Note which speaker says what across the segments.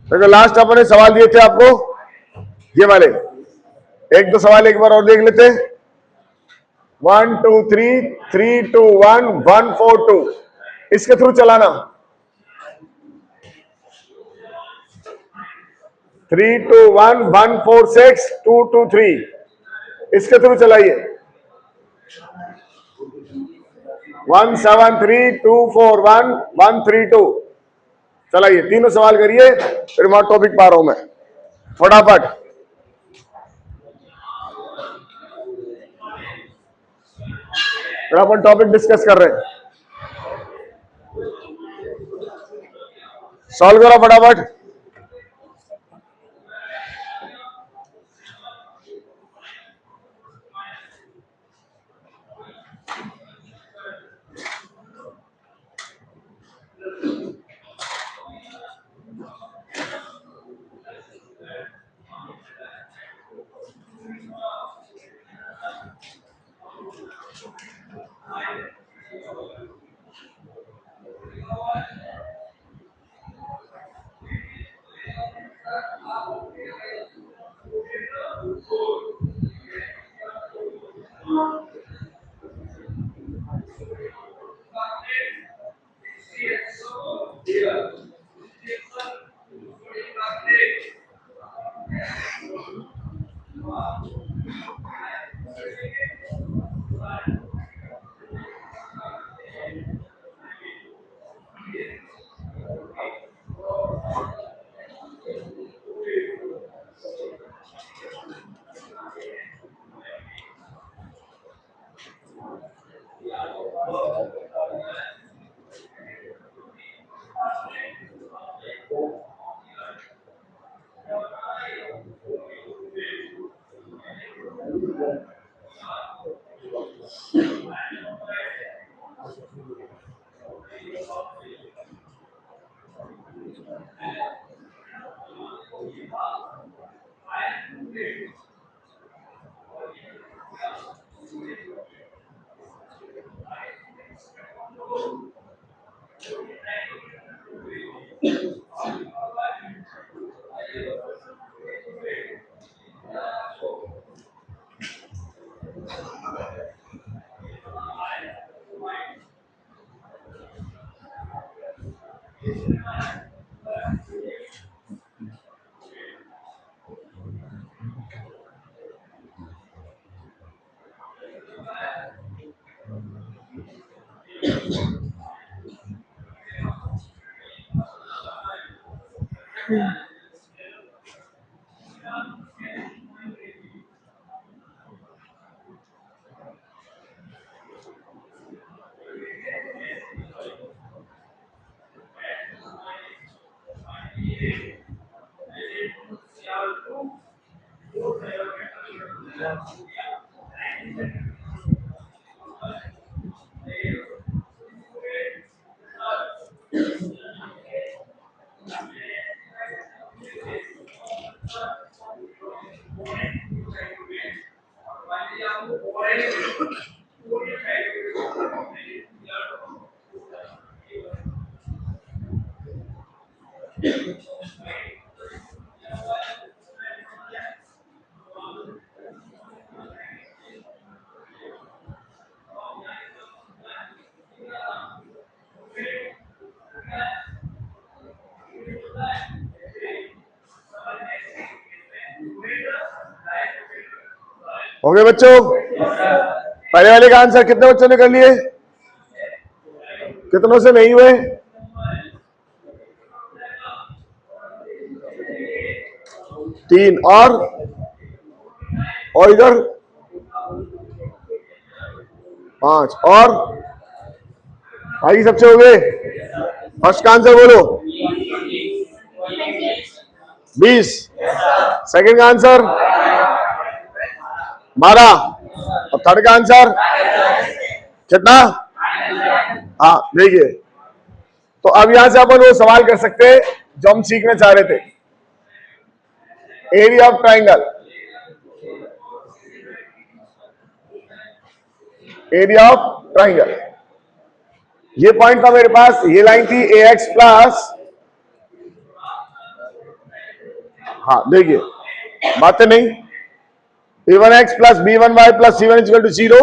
Speaker 1: देखो लास्ट अपने सवाल दिए थे आपको ये वाले, एक दो सवाल एक बार और देख लेते। 1 2 3 3 2 1 1 4 2 इसके थ्रू चलाना। 3 2 1 1 4 6 2 2 3 इसके थ्रू चलाइए। 1 7 3 2 4 1 1 3 2 चलाइए। तीनों सवाल करिए, फिर वहां टॉपिक पा रहा हूं मैं फटाफट। फिर अपन टॉपिक डिस्कस कर रहे हैं, सॉल्व करो फटाफट। हो गए बच्चों? पहले वाले का आंसर कितने बच्चों ने कर लिए? कितनों से नहीं हुए? तीन और इधर 5 और बाकी सबसे हो गए। फर्स्ट का आंसर बोलो 20, सेकंड का आंसर 12 और थर्ड का आंसर कितना? हाँ देखिए, तो अब यहां से अपन वो सवाल कर सकते हैं जो हम सीखना चाह रहे थे। Area of triangle, area of triangle ये पॉइंट था मेरे पास, ये लाइन थी ए एक्स प्लस, हाँ देखिए बातें नहीं, a1x plus b1y plus c1 equal to 0,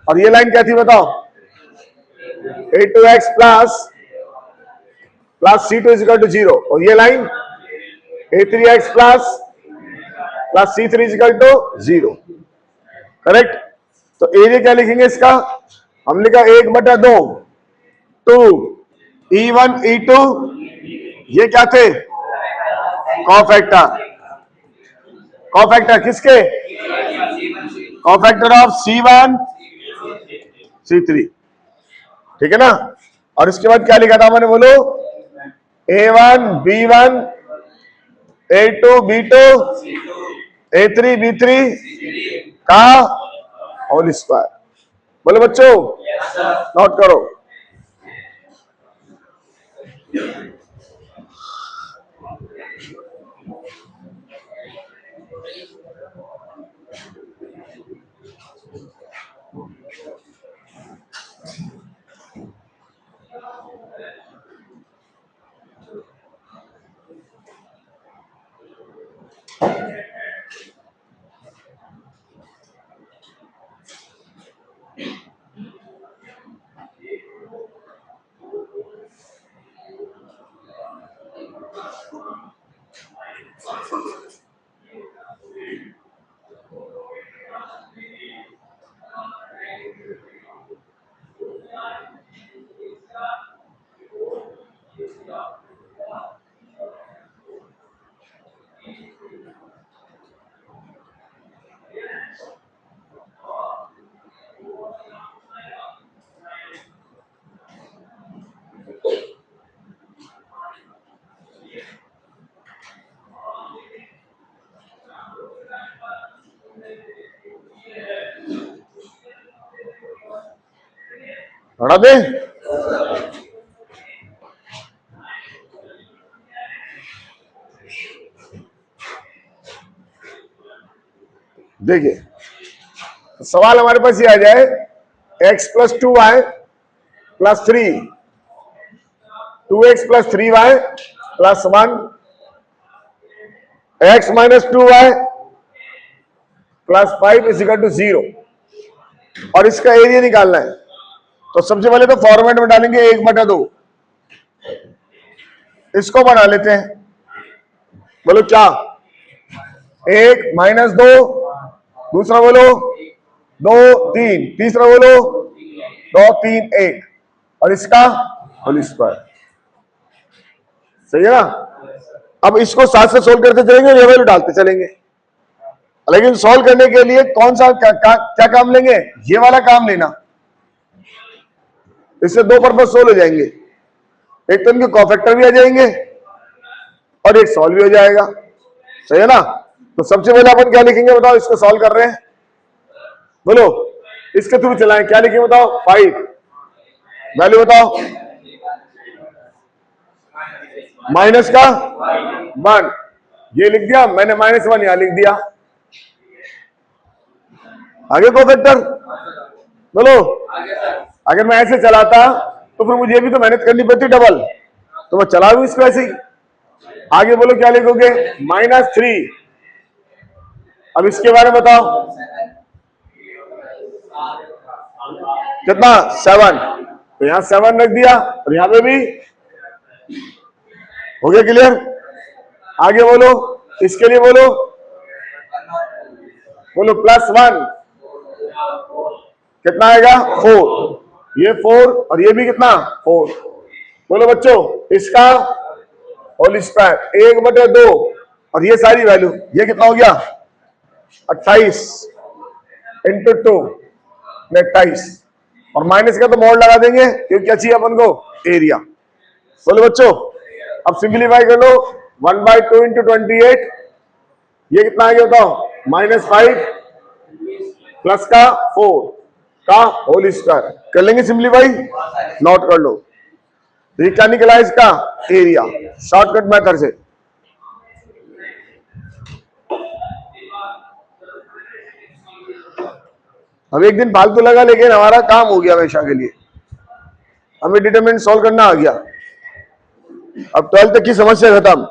Speaker 1: और ये लाइन क्या थी बताओ, a2x plus c2 equal to 0, और ये line a3x plus c3 equal to 0, correct. तो एरिया क्या लिखेंगे इसका, हम लिखा 1/2 2 e1 e2, ये क्या थे, कॉफैक्टर, कॉफैक्टर किसके, कॉफैक्टर ऑफ c1 c3, ठीक है ना। और इसके बाद क्या लिखा था मैंने, बोलो a1 b1 a2 b2 a3 b3 का होल स्क्वायर। बोलो बच्चों, नोट करो। बढ़ा दे, देखिए सवाल हमारे पास ये आ जाए, x plus 2y plus 3, 2x plus 3y plus 1, x minus 2y plus 5 is equal to 0, और इसका एरिया निकालना है। तो सबसे पहले तो फॉर्मेट में डालेंगे 1/2, इसको बना लेते हैं, बोलो क्या, 1 माइनस 2, दूसरा बोलो 2 3, तीसरा बोलो 2 3 1, और इसका होल स्क्वायर, सही है ना। अब इसको साथ से सोल्व करते चलेंगे, ये वैल्यू डालते चलेंगे, लेकिन सोल्व करने के लिए कौन सा क्या काम लेंगे, ये वाला काम लेना, इससे दो पर्पस सोल्व हो जाएंगे, एक तो इनके कॉफैक्टर भी आ जाएंगे और एक सॉल्व भी हो जाएगा, सही है ना। तो सबसे पहले अपन क्या लिखेंगे बताओ, इसको सॉल्व कर रहे हैं, बोलो इसके थ्रू चलाएं, क्या लिखेंगे बताओ, 5, वैल्यू बताओ, माइनस का 1, ये लिख दिया मैंने, -1 यहां लिख दिया, आगे कॉफैक्टर, बोलो अगर मैं ऐसे चलाता तो फिर मुझे भी तो मेहनत करनी पड़ती डबल, तो मैं चला दूं इसको ऐसे ही। आगे बोलो क्या लिखोगे, -3, अब इसके बारे में बताओ, कितना 7, तो यहां 7 रख दिया और यहां पे भी हो गया, क्लियर। आगे बोलो, इसके लिए बोलो +1, कितना आएगा 4, ये 4 और ये भी कितना 4, बोलो बच्चों इसका होल स्क्वायर 1/2, और ये सारी वैल्यू, ये कितना हो गया 28 × 2 28, और माइनस का तो मोड लगा देंगे क्योंकि क्या चाहिए अपन को, एरिया। बोलो बच्चों अब सिंप्लीफाई कर लो, 1/2 × 28, ये कितना आ गया बताओ, -5 प्लस का 4 का होल स्क्वायर, कर लेंगे सिंप्लीफाई, नोट कर लो। तो ये क्या निकला इसका एरिया, शॉर्टकट मेथड से। अब एक दिन फालतू लगा, लेकिन हमारा काम हो गया हमेशा के लिए। हमें डिटरमिनेंट सॉल्व करना आ गया। अब 12 तक की समस्या खत्म।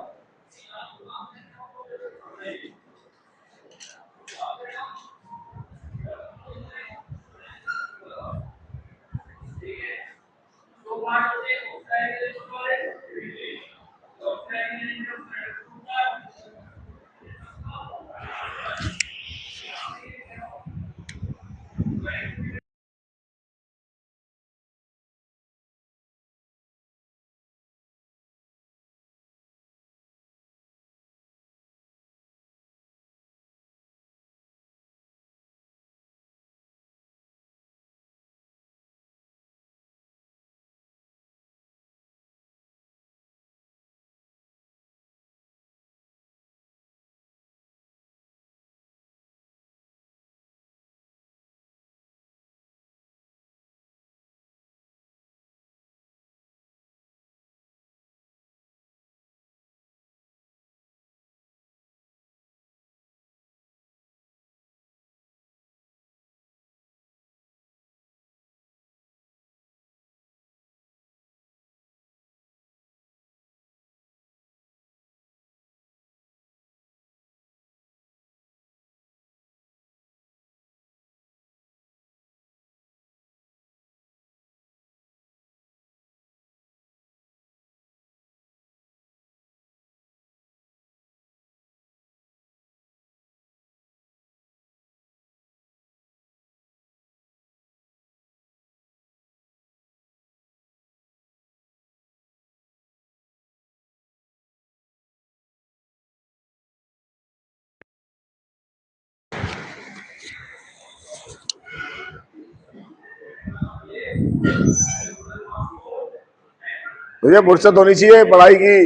Speaker 1: मुझे फुर्सत होनी चाहिए पढ़ाई की,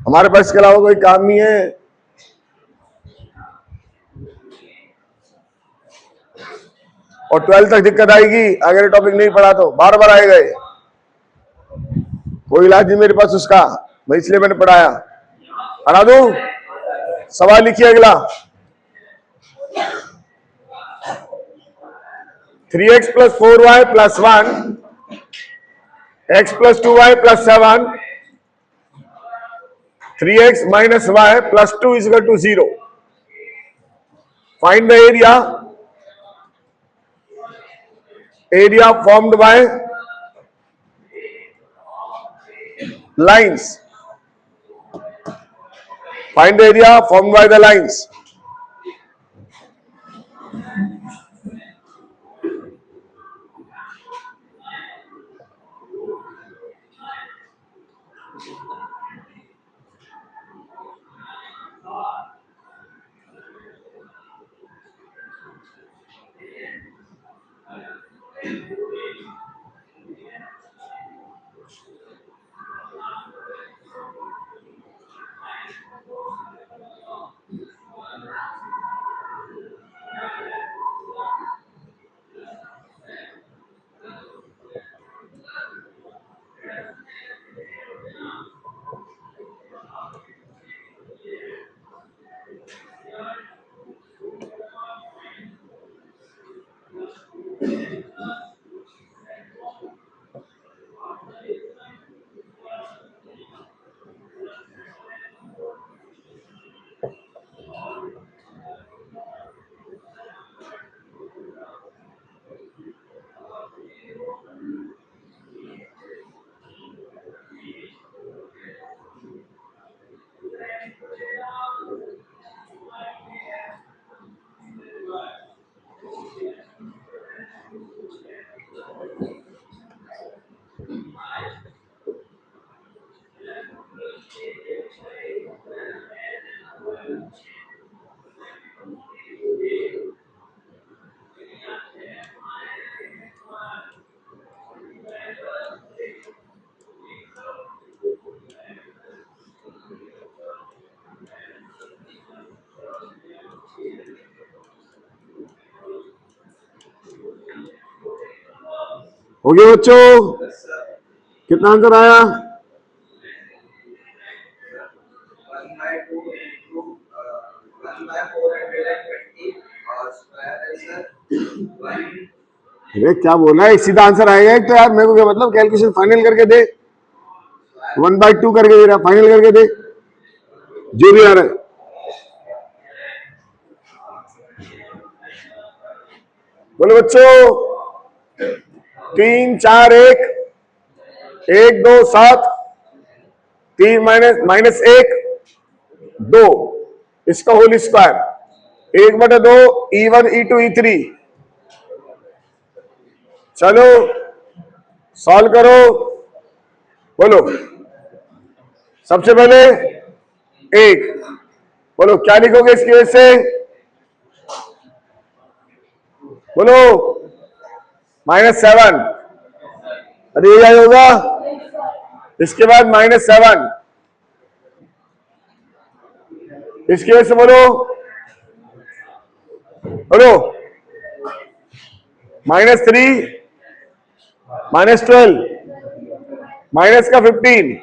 Speaker 1: हमारे पास इसके अलावा कोई काम नहीं है। और 12 तक दिक्कत आएगी, अगर टॉपिक नहीं पढ़ा तो बार बार आएगा। कोई इलाज नहीं मेरे पास उसका, मैं इसलिए मैंने पढ़ाया। हटा दू, सवाल लिखिए अगला। 3x + 4y + 1 x + 2y + 7 3x - y + 2 = 0. Find the area formed by lines. Find the area formed by the lines. हो गया बच्चों, कितना आंसर आया?
Speaker 2: 1/420 और स्क्वायर है सर 1
Speaker 1: अरे क्या बोला है, सीधा आंसर आएगा एक तो यार, मेरे को क्या मतलब, कैलकुलेशन फाइनल करके दे, 1/2 करके दे रहा, फाइनल करके दे, जो भी आ रहा है। बोलो बच्चों, 3 4 1, 1 2 7, 3 माइनस 1 2, इसका whole square, 1/2 E1 E2 E3। चलो सॉल्व करो। बोलो सबसे पहले 1, बोलो क्या लिखोगे इसकी वजह से, बोलो -7। अरे ये क्या होगा, इसके बाद -7, इसकी वजह से बोलो, बोलो -3, -12, माइनस का 15,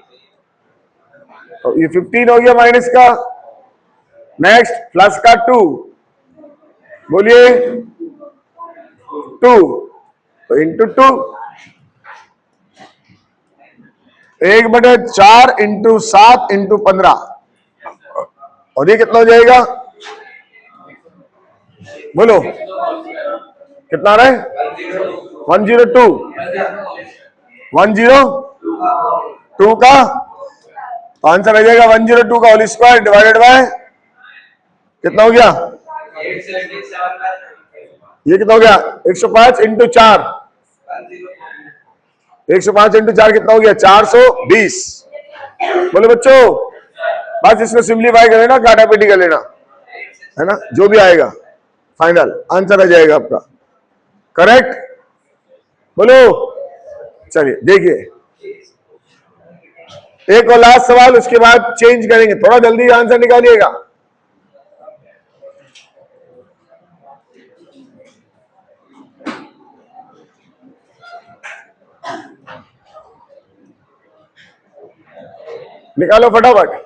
Speaker 1: तो ये 15 हो गया माइनस का। नेक्स्ट प्लस का 2, बोलिए 2, तो इंटू 2, 1/4 इंटू 7 इंटू 15, और ये कितना हो जाएगा, बोलो कितना आ रहा है, 102, 102 का, तो आंसर आ जाएगा 102 का होल स्क्वायर डिवाइडेड बाय कितना हो गया, ये कितना हो गया, 105 इंटू 4, 105 इंटू 4 कितना हो गया, 420। बोले बच्चों बस इसको सिंप्लीफाई कर लेना, काटा पेटी कर लेना, है ना, जो भी आएगा फाइनल आंसर आ जाएगा आपका करेक्ट। बोलो चलिए देखिए, एक और लास्ट सवाल, उसके बाद चेंज करेंगे, थोड़ा जल्दी आंसर निकालिएगा। निकालो फटाफट।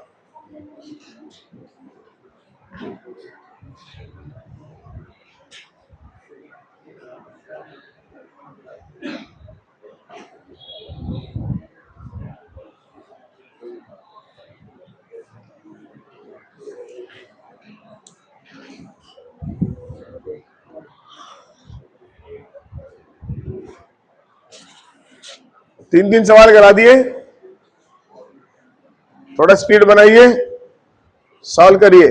Speaker 1: तीन तीन सवाल करा दिए, थोड़ा स्पीड बनाइए, सॉल्व करिए।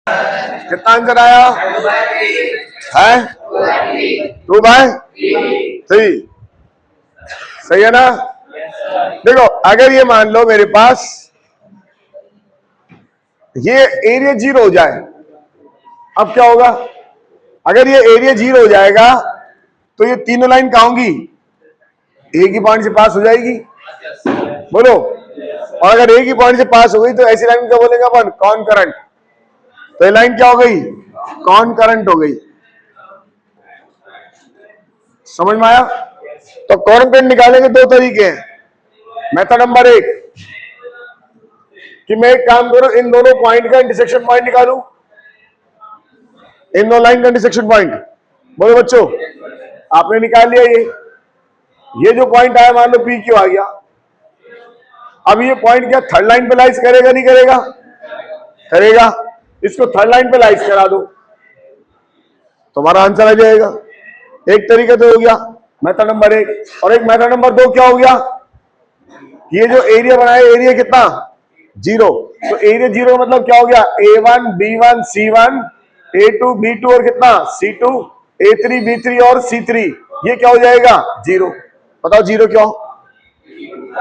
Speaker 1: कितना आंसर आया है? 2/3। सही है ना? देखो अगर ये मान लो मेरे पास ये एरिया 0 हो जाए, अब क्या होगा? अगर ये एरिया 0 हो जाएगा तो ये तीनों लाइन कहां होंगी? एक ही पॉइंट से पास हो जाएगी। बोलो। और अगर एक ही पॉइंट से पास हो गई तो ऐसी लाइन क्या बोलेंगे अपन? Cone current. तो ये लाइन क्या हो गई? कॉन करंट हो गई। समझ में आया? तो कॉन करंट निकालेंगे दो तरीके हैं। मेथड नंबर 1 कि मैं एक काम करूं, इन दोनों पॉइंट का इंटरसेक्शन पॉइंट निकालूं, इन दो लाइन का इंटरसेक्शन पॉइंट। बोलो बच्चों, आपने निकाल लिया ये जो पॉइंट आया मान लो पी क्यू आ गया। अब ये पॉइंट क्या थर्ड लाइन पे लाइज करेगा नहीं करेगा? करेगा। इसको थर्ड लाइन पे लाइज करा दो, तुम्हारा आंसर आ जाएगा। एक तरीका तो हो गया मेथड नंबर 1। और एक मेथड नंबर 2 क्या हो गया? ये जो एरिया बनाया, एरिया कितना? 0। तो एरिया 0 का मतलब क्या हो गया? A1 B1 C1 A2 B2 और कितना? C2 A3 B3 और C3। ये क्या हो जाएगा? 0। बताओ 0 क्यों?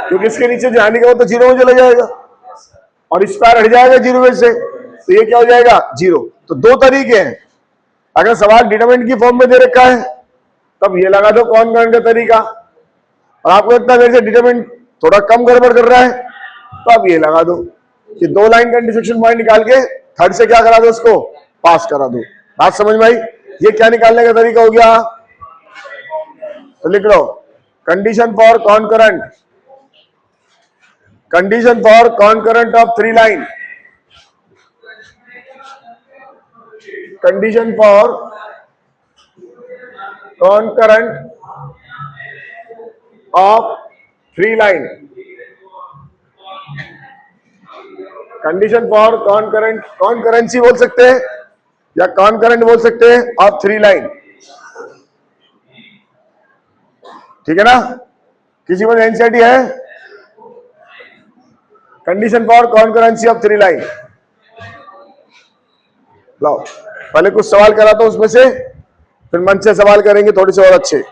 Speaker 1: क्योंकि इसके नीचे जो आने का वो तो 0 में चला जाएगा और स्क्वायर हट जाएगा 0 में से, तो ये क्या हो जाएगा? 0। तो दो तरीके हैं। अगर सवाल डिटरमिनेंट की फॉर्म में दे रखा है तब ये लगा दो कॉन करंट का तरीका, और आपको लगता है मेरे से डिटरमिनेंट थोड़ा कम गड़बड़ कर रहा है तो आप ये लगा दो कि दो लाइन का इंटरसेक्शन पॉइंट निकाल के थर्ड से क्या करा दो? उसको पास करा दो। बात समझ में आई? ये क्या निकालने का तरीका हो गया? तो लिख लो condition for concurrent, condition for concurrent of 3 line, condition for concurrent of 3 line, condition for concurrent, concurrency बोल सकते हैं या कॉनकरेंट बोल सकते हैं ऑफ 3 लाइन। ठीक है ना? किसी को एनसीईआरटी है? Condition for concurrency of 3 line. लो पहले कुछ सवाल कराता हूं उसमें से, फिर मन से सवाल करेंगे थोड़े से और अच्छे।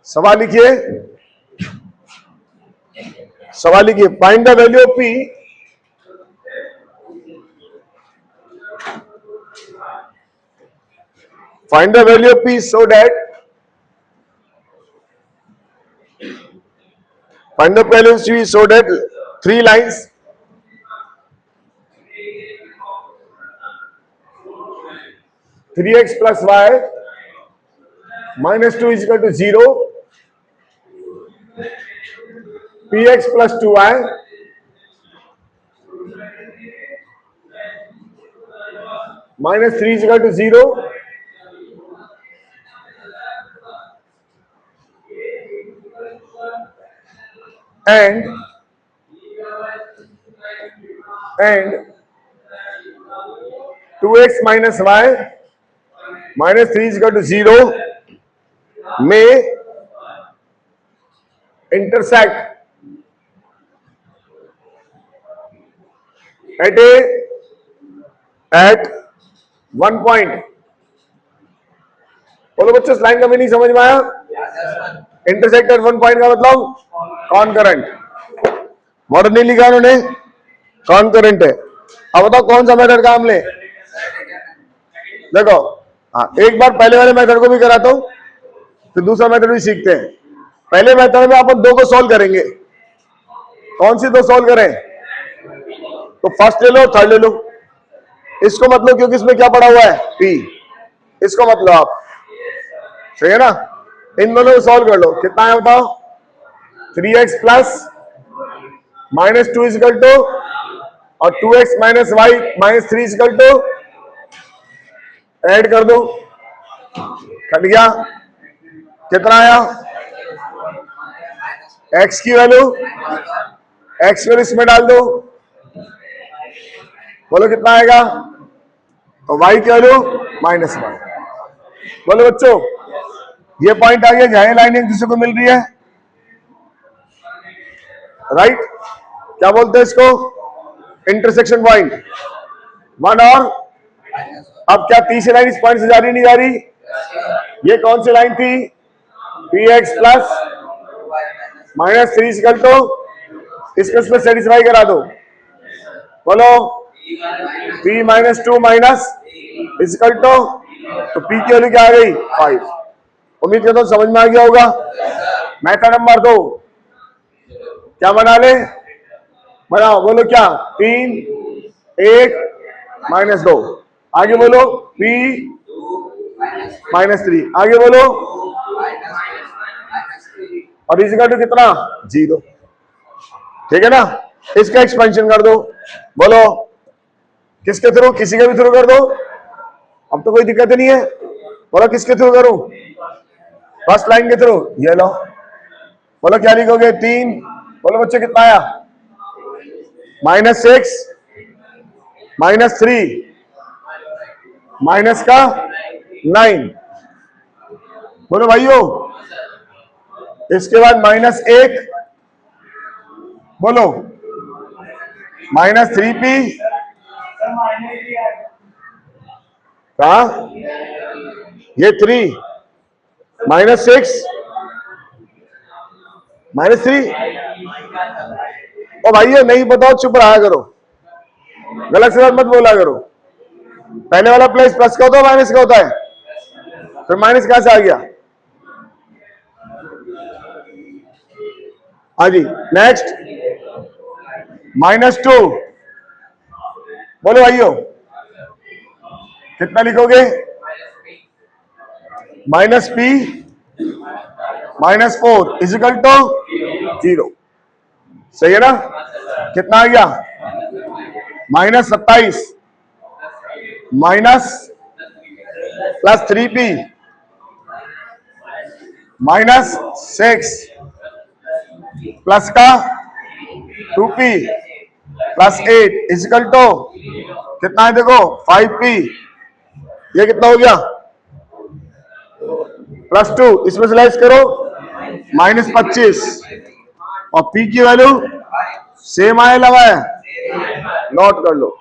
Speaker 1: सवाल लिखिए, सवाल लिखिए। Find the value of P find the value of p so that find the value of p so that 3 lines (3x plus y minus 2 is equal to 0), px plus 2y minus 3 is equal to 0, and 2x minus y minus 3 is equal to 0 may intersect at one point। बोलो बच्चों, इस line का meaning समझ में आया? Intersect at one point का मतलब कॉनकरेंट। Modern नहीं लिखा उन्होंने, कॉनकरेंट है। अब बताओ कौन सा मेथड काम ले? देखो हाँ, एक बार पहले वाले मेथड को भी कराता हूं फिर दूसरा मेथड भी सीखते हैं। पहले मेथड में अपन दो को सॉल्व करेंगे। कौन सी दो सॉल्व करें? तो फर्स्ट ले लो, थर्ड ले लो। इसको मतलब क्योंकि इसमें क्या पड़ा हुआ है? पी। इसको मतलब आप, सही है ना? इन दोनों को सॉल्व कर लो। कितना है बताओ? 3x plus minus 2 is equal to और 2x minus y minus 3 equal to, add कर दो, कट गया। कितना आया? एक्स की वैल्यू इसमें डाल दो, बोलो कितना आएगा, तो y की वैल्यू -1। बोलो बच्चों, ये पॉइंट आ गया जहां लाइन एक दूसरे को मिल रही है, राइट। क्या बोलते हैं इसको, इंटरसेक्शन पॉइंट। वन और अब क्या तीसरी लाइन इस पॉइंट से जा रही नहीं जा रही, ये कौन सी लाइन थी, px प्लस -3 तो इसको इसमें सेटिस्फाई करा दो, बोलो p -2 माइनस इजकल तो p की वैल्यू क्या आ गई 5। उम्मीद करता हूं समझ में आ गया होगा। मेथड नंबर 2 क्या बना ले, बनाओ, बोलो क्या, 3 1 -2, आगे बोलो p -3, आगे बोलो, और इजकल टू कितना 0, ठीक है ना। इसका एक्सपेंशन कर दो, बोलो किसके थ्रू, किसी के भी थ्रू कर दो, अब तो कोई दिक्कत नहीं है, बोलो किसके थ्रू करूं, फर्स्ट लाइन के थ्रू, ये लो, बोलो क्या लिखोगे 3, बोलो बच्चे कितना आया, -6 -3 माइनस का 9, बोलो भाइयों, इसके बाद -1, बोलो -3p, कहा ये 3 -6 -3, ओ भाइयों नहीं बताओ चुप रहा करो, गलत से मत बोला करो, पहले वाला प्लस प्लस का होता है माइनस का होता है, फिर माइनस कहां से आ गया, हाँ जी। नेक्स्ट -2, बोलो भाइयों कितना लिखोगे, -p -4 इजिकल टू 0, सही है ना। कितना आ गया, -27 माइनस प्लस 3p -6 प्लस का 2p प्लस 8 इजिकल टू कितना है, देखो 5p, ये कितना हो गया +2, इसमें से लेस करो -25, और p की वैल्यू सेम आए लगा है, नोट कर लो।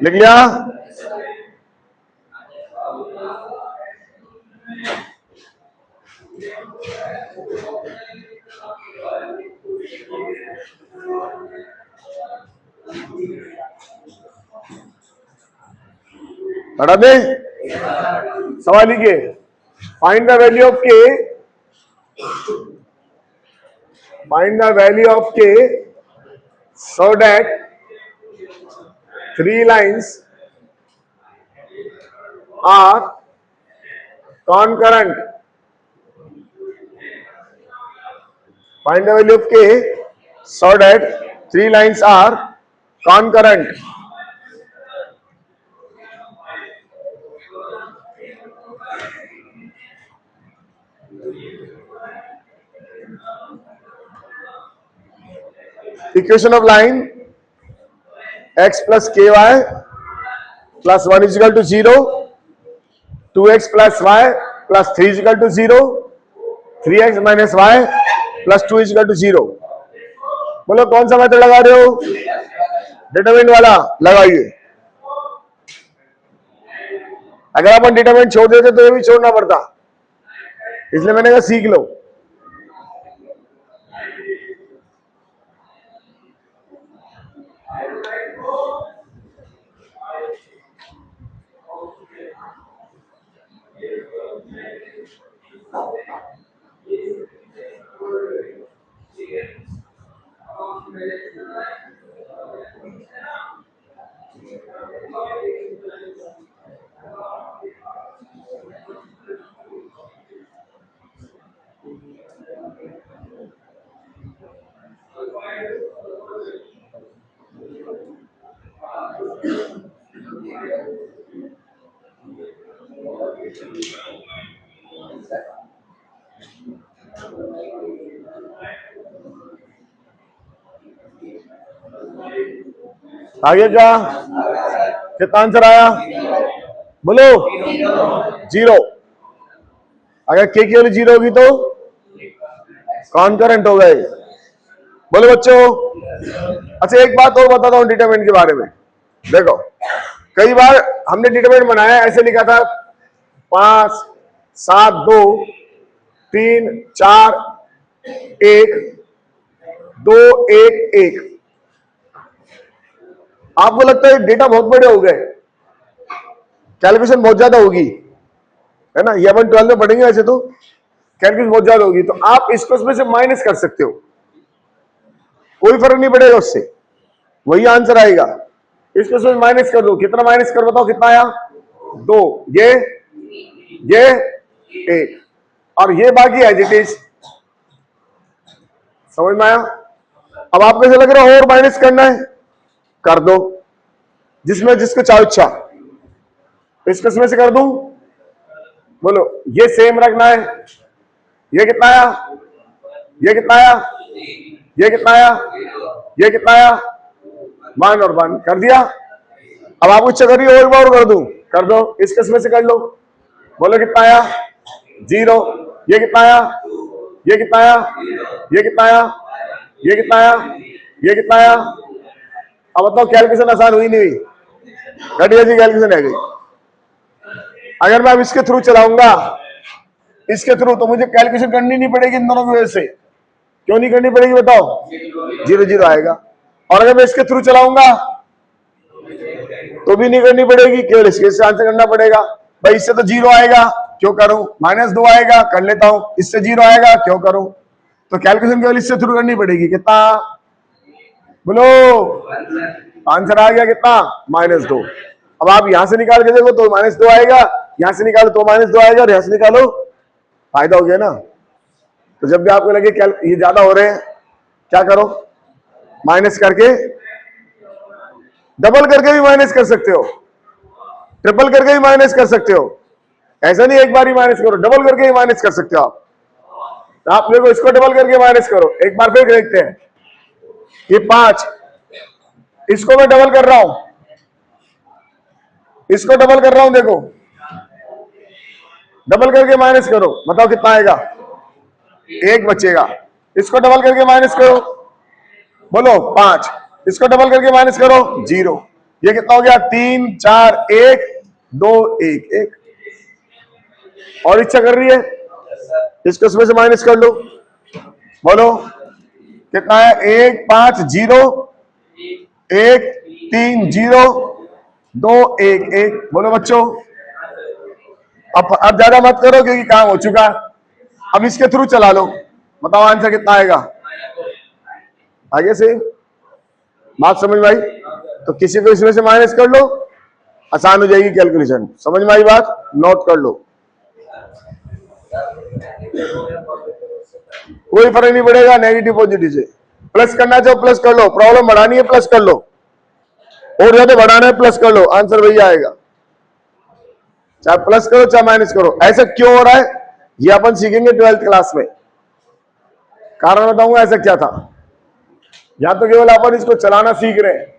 Speaker 1: लिख लिया, हटा दे। सवाल लिखिए, find the value of k Find the value of k so that 3 lines are concurrent. Find the value of k so that 3 lines are concurrent. Equation of line x plus ky plus 1 is equal to 0, 2x plus y plus 3 is equal to 0, 3x minus y plus 2 is equal to 0. बोलो कौन सा method लगा रहे हो? Determinant वाला लगाइए. अगर अपन determinant छोड़ देते तो ये भी छोड़ना पड़ता, इसलिए मैंने कहा सीख लो. आगे क्या कितना आंसर आया? बोलो 0. अगर के की वैल्यू 0 होगी तो कॉन्करेंट हो गए. बोलो बच्चों. अच्छा एक बात और बताता हूं डिटरमिनेंट के बारे में. देखो कई बार हमने डिटरमिनेंट बनाया, ऐसे लिखा था 5 7 2 3 4 1 2 1 1. आपको लगता है डेटा बहुत बड़े हो गए, कैलकुलेशन बहुत ज्यादा होगी, है ना? ये अपन 12 में पढ़ेंगे. वैसे तो कैलकुलेशन बहुत ज्यादा होगी, तो आप इसको इसमें से माइनस कर सकते हो, कोई फर्क नहीं पड़ेगा उससे, वही आंसर आएगा. इसको इसमें माइनस कर दो. कितना माइनस कर बताओ? कितना आया? 2. ये 1 और ये बाकी एज इट इज. समझ में आया? अब आपको ऐसा लग रहा है और माइनस करना है, कर दो, जिसमें जिसको चाहो इच्छा. इसको इसमें से कर दूं. बोलो ये सेम रखना है. ये कितना आया? ये कितना आया? ये कितना आया? ये कितना आया? 1 और 1 कर दिया. अब आपको इच्छा करिए और बार कर दूं, कर दो. इसके इसमें से कर लो. बोलो कितना आया? 0. ये कितना आया? ये कितना आया? ये कितना आया? ये कितना आया? ये कितना आया? अब बताओ कैलकुलेशन आसान हुई नहीं हुई? घटिया जी कैलकुलेशन है गई. अगर मैं अब इसके थ्रू चलाऊंगा, इसके थ्रू, तो मुझे कैलकुलेशन करनी नहीं पड़ेगी इन दोनों की वजह से. क्यों नहीं करनी पड़ेगी बताओ? 0 0 आएगा. और अगर मैं इसके थ्रू चलाऊंगा तो भी नहीं करनी पड़ेगी, केवल इसके से आंसर करना पड़ेगा. भाई इससे तो 0 आएगा, क्यों करूं? -2 आएगा, कर लेता हूं. इससे 0 आएगा, क्यों करूं? तो कैलकुलेशन केवल इससे थ्रू करनी पड़ेगी. कितना? बोलो आंसर आ गया कितना? -2. अब आप यहां से निकाल के देखो तो -2 आएगा, यहां से निकालो तो -2 आएगा, और यहां से निकालो, फायदा हो गया ना. तो जब भी आपको लगे ये ज्यादा हो रहे हैं, क्या करो? माइनस करके, डबल करके भी माइनस कर सकते हो, ट्रिपल करके भी माइनस कर सकते हो. ऐसा नहीं एक बार ही माइनस करो, डबल करके भी माइनस कर सकते हो आप. तो आप देखो इसको डबल करके माइनस करो. एक बार फिर देखते हैं. ये 5, इसको मैं डबल कर रहा हूं, इसको डबल कर रहा हूं. देखो डबल करके माइनस करो, बताओ कितना आएगा? 1 बचेगा. इसको डबल करके माइनस करो, बोलो 5. इसको डबल करके माइनस करो, 0. ये कितना हो गया? 3 4 1 2 1 1. और इच्छा कर रही है, इसको इसमें से माइनस कर लो. बोलो कितना है? 1 5 0 1 3 0 2 1 1. बोलो बच्चों. अब ज्यादा मत करो क्योंकि काम हो चुका. अब इसके थ्रू चला लो, बताओ आंसर कितना आएगा? आगे से बात समझ में आई? तो किसी को इसमें से माइनस कर लो, आसान हो जाएगी कैलकुलेशन। समझ में आई बात? नोट कर लो, कोई फर्क नहीं पड़ेगा नेगेटिव पॉजिटिव से। प्लस करना चाहो प्लस कर लो, प्रॉब्लम बढ़ानी है प्लस कर लो, और ज्यादा बढ़ाना है प्लस कर लो, आंसर वही आएगा। चाहे प्लस करो चाहे माइनस करो। ऐसा क्यों हो रहा है ये अपन सीखेंगे 12th क्लास में, कारण बताऊंगा ऐसा क्या था। या तो केवल अपन इसको चलाना सीख रहे हैं।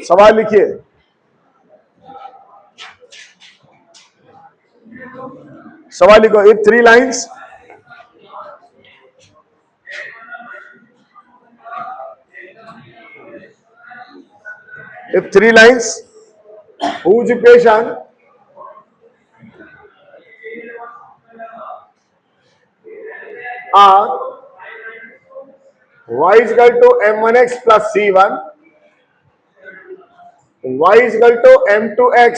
Speaker 1: सवाल लिखिए। सवाल लिखो। If three lines if three lines whose equation are y is equal to m1x plus c1, y is equal to m2x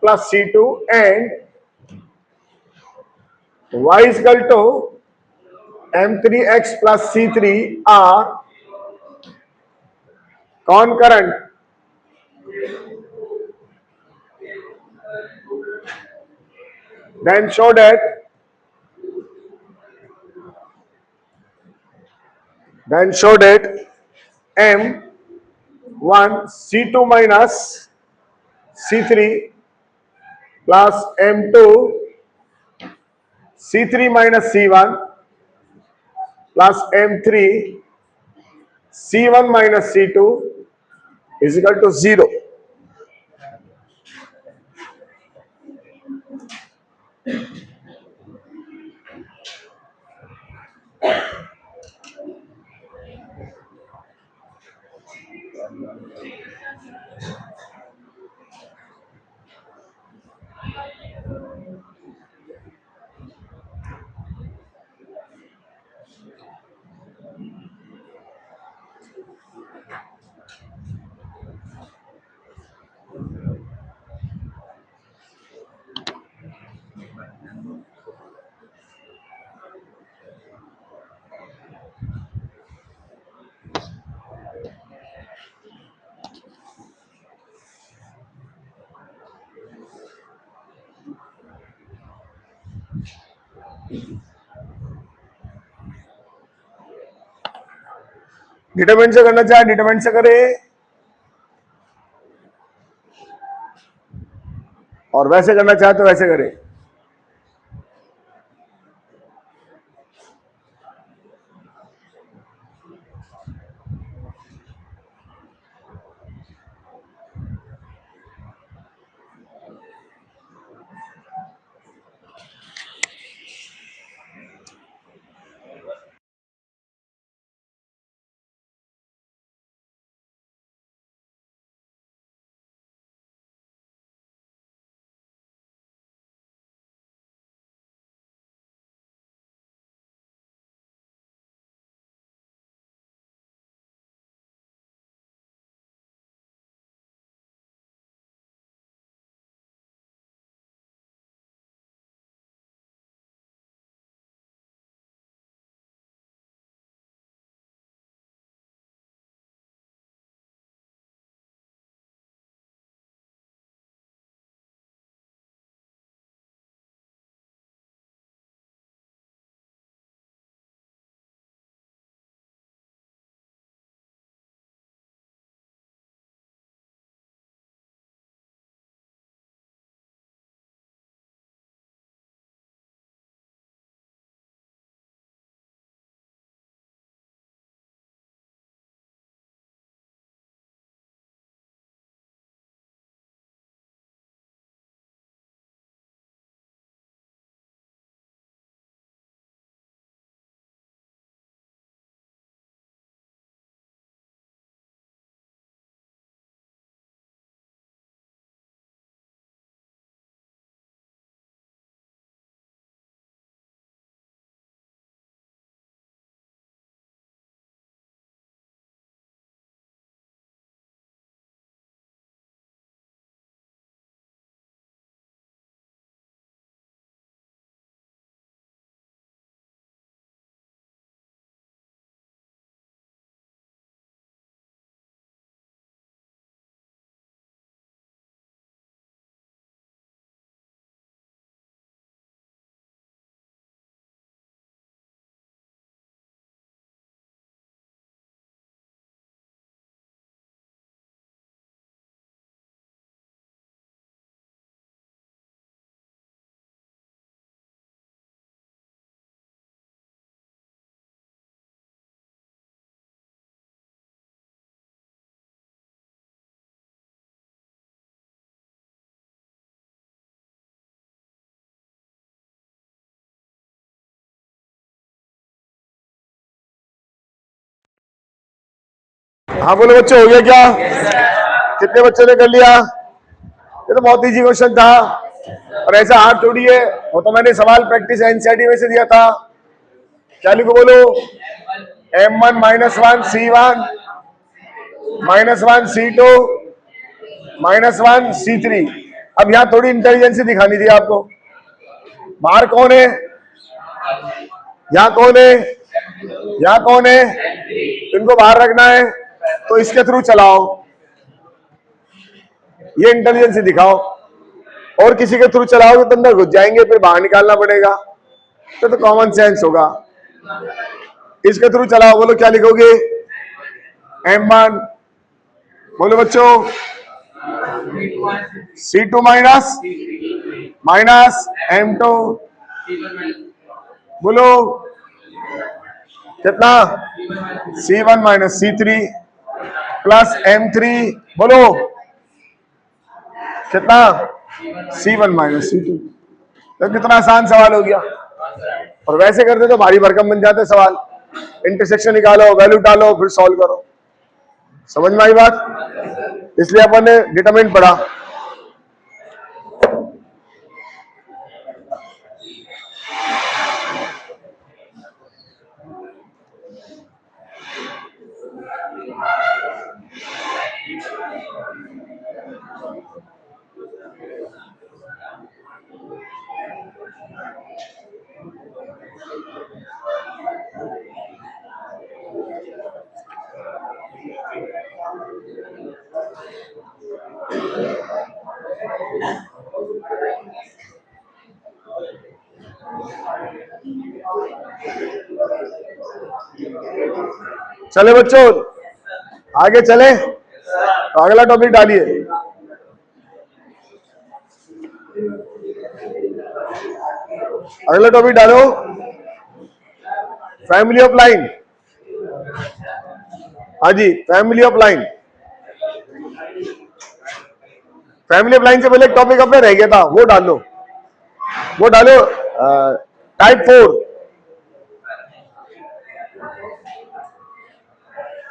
Speaker 1: plus c2 and y is equal to m3x plus c3 are concurrent, then show that m1 c2 minus c3 plus m2 c3 minus c1 plus m3 c1 minus c2 is equal to 0. Determinant से करना चाहे determinant से करे, और वैसे करना चाहे तो वैसे करे। हाँ बोलो बच्चे, हो गया क्या? कितने बच्चों ने कर लिया? ये तो बहुत इजी क्वेश्चन था, और ऐसा हार्ड थोड़ी है। वो तो मैंने सवाल प्रैक्टिस एनसीईआरटी में से दिया था। क्या लिखो बोलो? M1 -1 C1 -1 C2 -1 C3। अब यहाँ थोड़ी इंटेलिजेंसी दिखानी थी आपको। बाहर कौन है? यहाँ कौन है? यहाँ कौन है? इनको बाहर रखना है तो इसके थ्रू चलाओ, ये इंटेलिजेंसी दिखाओ। और किसी के थ्रू चलाओगे तो अंदर घुस जाएंगे, फिर बाहर निकालना पड़ेगा। तो कॉमन सेंस होगा। इसके थ्रू चलाओ, बोलो क्या लिखोगे? M1, बोलो बच्चों, C2 माइनस M2, बोलो कितना? C1 -C3 प्लस M3, बोलो कितना? C1 -C2। तो कितना आसान सवाल हो गया। और वैसे करते तो भारी भरकम बन जाते सवाल। इंटरसेक्शन निकालो, वैल्यू डालो, फिर सॉल्व करो। समझ में आई बात? इसलिए अपन ने डिटरमिनेंट पढ़ा। चले बच्चों, आगे चले। तो अगला टॉपिक डालिए। अगला टॉपिक डालो, फैमिली ऑफ लाइन। हाँ जी, family of line. Family of line से पहले एक टॉपिक अपने रह गया था, वो डालो, वो डालो। टाइप 4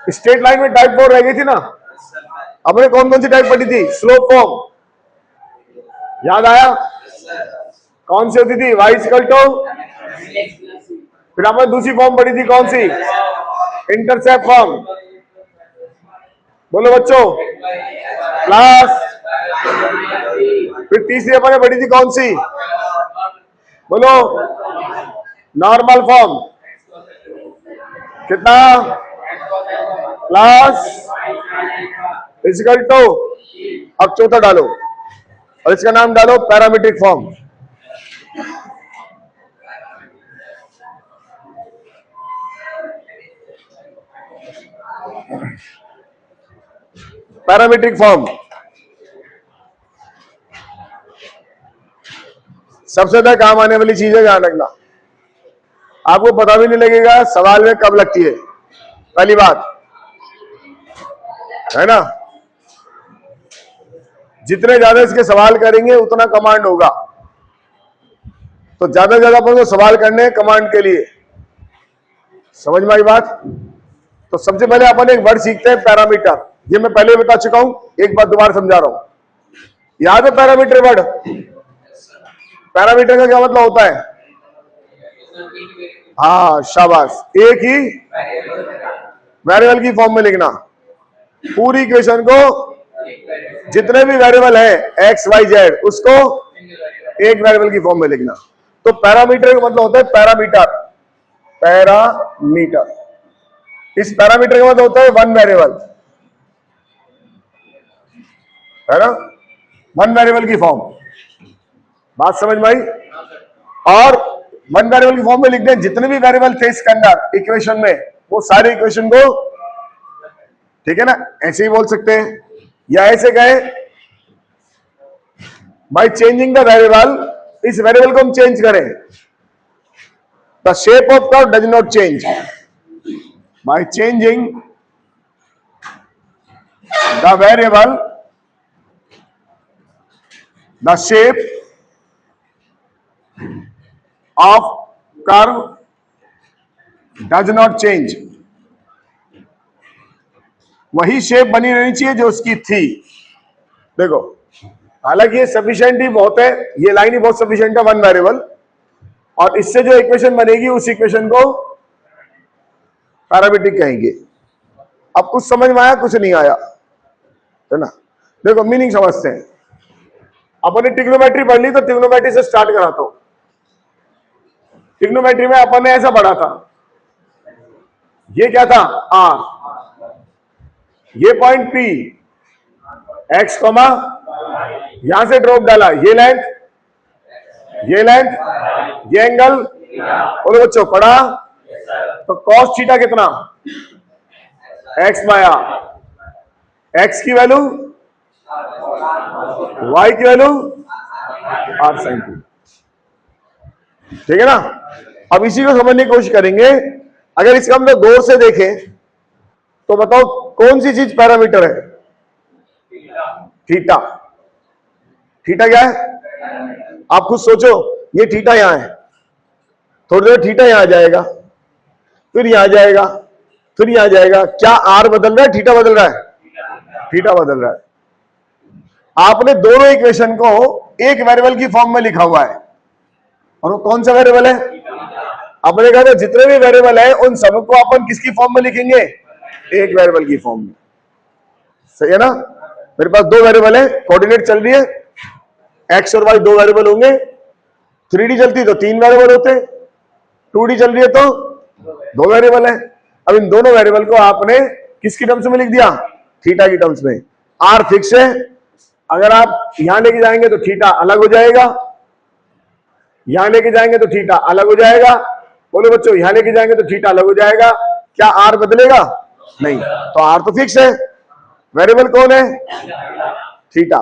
Speaker 1: स्ट्रेट लाइन में टाइप 4 रह गई थी ना। हमने कौन कौन सी टाइप पढ़ी थी? स्लोप फॉर्म, याद आया? कौन सी होती थी? y इक्वल टू, फिर हमने दूसरी फॉर्म पढ़ी थी कौन सी? Intercept form. बोलो बच्चों, प्लस। फिर तीसरी अपन ने पढ़ी थी कौन सी? बोलो, नॉर्मल फॉर्म। कितना? Plus equal to. अब चौथा डालो, और इसका नाम डालो पैरामीट्रिक फॉर्म। पैरामीट्रिक फॉर्म सबसे ज्यादा काम आने वाली चीज है, ध्यान रखना। आपको पता भी नहीं लगेगा सवाल में कब लगती है, पहली बात है ना। जितने ज्यादा इसके सवाल करेंगे उतना कमांड होगा, तो ज्यादा से ज्यादा अपन को सवाल करने हैं कमांड के लिए। समझ में आई बात? तो सबसे पहले अपन एक वर्ड सीखते हैं, पैरामीटर। ये मैं पहले बता चुका हूं, एक बार दोबारा समझा रहा हूं। याद है पैरामीटर वर्ड? पैरामीटर का क्या मतलब होता है? हाँ शाबाश, एक ही वेरिएबल की फॉर्म में लिखना। पूरी इक्वेशन को जितने भी वेरिएबल है एक्स वाई जेड, उसको एक वेरिएबल की फॉर्म में लिखना। तो पैरामीटर का मतलब होता है पैरामीटर। पैरामीटर, इस पैरामीटर का मतलब होता है वन वेरिएबल, है ना, वन वेरिएबल की फॉर्म। बात समझ में आई? और वन वेरिएबल की फॉर्म में लिख दें जितने भी वेरिएबल थे इसके अंदर इक्वेशन में, वो सारे इक्वेशन को, ठीक है ना, ऐसे ही बोल सकते हैं, या ऐसे कहे बाय चेंजिंग द वेरिएबल, इस वेरिएबल को हम चेंज करें, the shape of curve does not change, by changing the variable the shape of curve does not change. वही शेप बनी रहनी चाहिए जो उसकी थी। देखो, हालांकि ये सफिशिएंट ही बहुत है, ये लाइन ही बहुत सफिशिएंट है, वन वेरिएबल, और इससे जो इक्वेशन बनेगी उस इक्वेशन को पैरामीट्रिक कहेंगे। अब कुछ समझ में आया, कुछ नहीं आया, है ना? देखो मीनिंग समझते हैं। अपन ने ट्रिग्नोमेट्री पढ़ ली, तो ट्रिग्नोमेट्री से स्टार्ट कराता हूं। ट्रिग्नोमेट्री में अपन ने ऐसा पढ़ा था, ये क्या था? आर, ये पॉइंट P, एक्स कॉमा, यहां से ड्रॉप डाला, ये लेंथ, ये लेंथ, ये एंगल। बोलो बच्चों, पढ़ा? तो कॉस थीटा कितना? X by r. एक्स की वैल्यू, वाई की वैल्यू आर साइन थीटा, ठीक है ना। अब इसी को समझने की कोशिश करेंगे। अगर इसका हम लोग गौर से देखें तो बताओ कौन सी चीज पैरामीटर है? थीटा। थीटा क्या है? आप खुद सोचो, ये थीटा यहां है, थोड़ी देर थीटा यहां आ जाएगा, फिर यहां आ जाएगा, फिर यहां आ जाएगा। क्या आर बदल रहा है, थीटा बदल रहा है? थीटा बदल रहा है। आपने दोनों इक्वेशन को एक वेरिएबल की फॉर्म में लिखा हुआ है, और वो कौन सा वेरिएबल है? आपने कहा था जितने भी वेरिएबल है उन सबको अपन किसकी फॉर्म में लिखेंगे? एक वेरिएबल की फॉर्म में। सही है ना? मेरे पास दो वेरिएबल है, कोऑर्डिनेट चल रही है, एक्स और वाई दो वेरिएबल होंगे। 3D चलती तो तीन वेरिएबल होते, 2D चल रही है तो दो वेरिएबल है। अब इन दोनों वेरिएबल को आपने किसकी टर्म्स में लिख दिया? थीटा की टर्म्स में। आर फिक्स है, अगर आप यहां लेके जाएंगे तो थीटा अलग हो जाएगा, यहां लेके जाएंगे तो थीटा अलग हो जाएगा। बोलो बच्चों, यहां लेके जाएंगे तो थीटा अलग हो जाएगा। क्या आर बदलेगा? नहीं, तो आर तो फिक्स है, वेरिएबल कौन है? थीटा।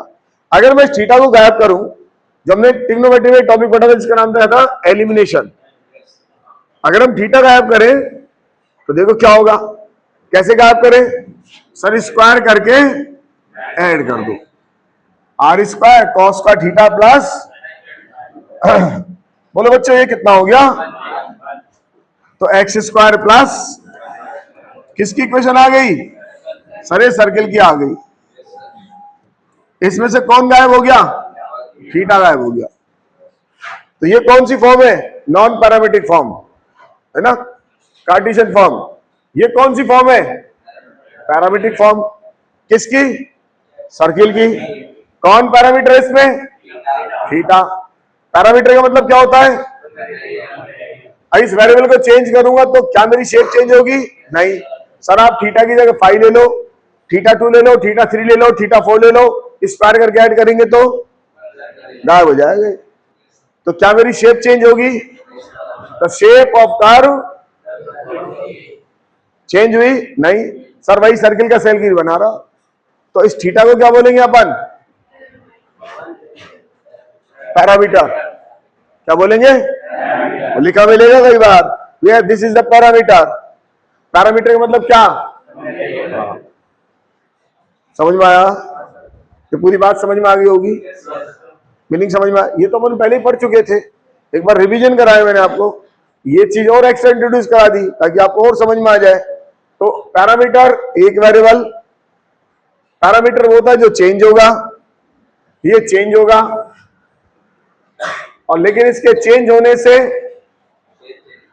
Speaker 1: अगर मैं थीटा को गायब करूं, जब हमने ट्रिग्नोमेट्री में टॉपिक पढ़ा था जिसका नाम था एलिमिनेशन, अगर हम थीटा गायब करें तो देखो क्या होगा। कैसे गायब करें? सर स्क्वायर करके ऐड कर दो, आर स्क्वायर कॉस का थीटा प्लस बोलो बच्चों ये कितना हो गया? तो एक्स स्क्वायर प्लस किसकी इक्वेशन आ गई? सर ये सर्किल की आ गई। इसमें से कौन गायब हो गया? थीटा गायब हो गया। तो ये कौन सी फॉर्म है? नॉन पैरामीट्रिक फॉर्म है ना, कार्टेशियन फॉर्म। ये कौन सी फॉर्म है? Parametric form. किसकी? सर्किल की। कौन पैरामीटर है इसमें? थीटा। पैरामीटर का मतलब क्या होता है? इस वेरिएबल को चेंज करूंगा तो क्या मेरी शेप चेंज होगी? नहीं। सर आप थीटा की जगह 5 ले लो, थीटा 2 ले लो, थीटा 3 ले लो, थीटा 4 ले लो, स्क्वायर करके ऐड करेंगे तो गायब हो जाएगा। तो क्या मेरी शेप चेंज होगी? The shape of curve change हुई? नहीं। सर वही सर्किल का सेल की बना रहा। तो इस थीटा को क्या बोलेंगे अपन? पैरामीटर। क्या बोलेंगे? लिखा मिलेगा कई बार, this is the parameter. Parameter का मतलब क्या? समझ में आया? ये पूरी बात समझ में आ गई होगी, मीनिंग समझ में ये तो अपन पहले ही पढ़ चुके थे, एक बार रिवीजन कराया मैंने आपको। ये चीज और एक्स्ट्रा इंट्रोड्यूस करा दी ताकि आपको और समझ में आ जाए। तो पैरामीटर एक वेरिएबल, पैरामीटर वो होता है जो चेंज होगा, ये चेंज होगा, और लेकिन इसके चेंज होने से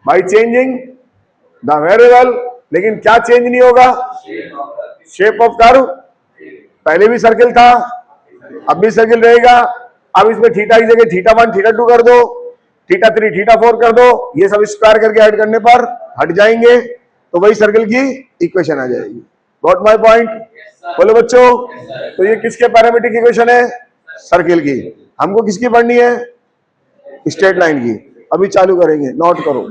Speaker 1: बाई चेंजिंग द वेरिएबल, लेकिन क्या चेंज नहीं होगा? Shape of curve. पहले भी सर्किल था, अब भी सर्किल रहेगा। अब इसमें थीटा की जगह थीटा 1 थीटा 2 कर दो, थीटा 3 थीटा 4 कर दो, ये सब स्क्वायर करके ऐड करने पर हट जाएंगे, तो वही सर्किल की इक्वेशन आ जाएगी। Got my point? बोलो बच्चों। तो ये किसके पैरामीट्रिक इक्वेशन है? सर्किल की। हमको किसकी पढ़नी है? स्ट्रेट लाइन की। अभी चालू करेंगे, नोट करो।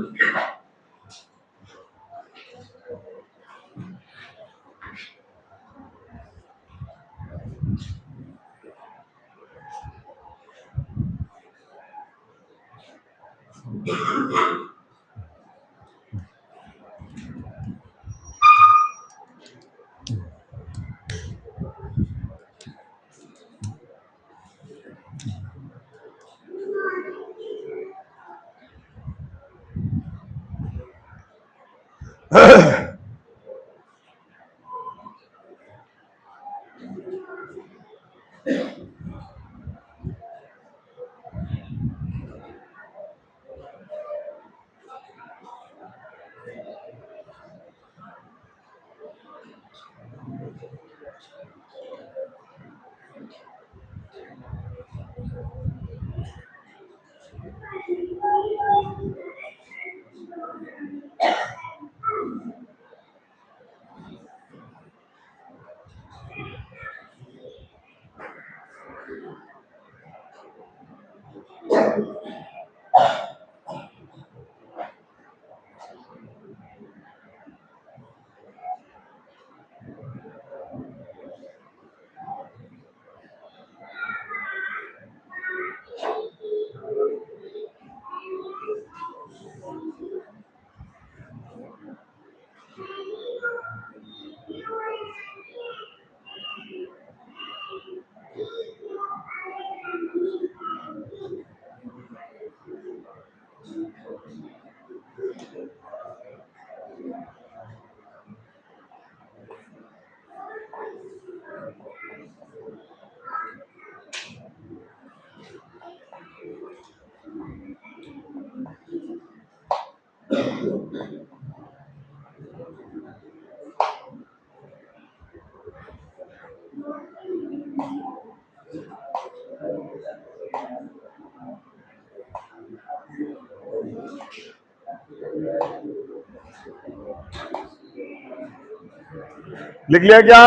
Speaker 1: लिख लिया क्या?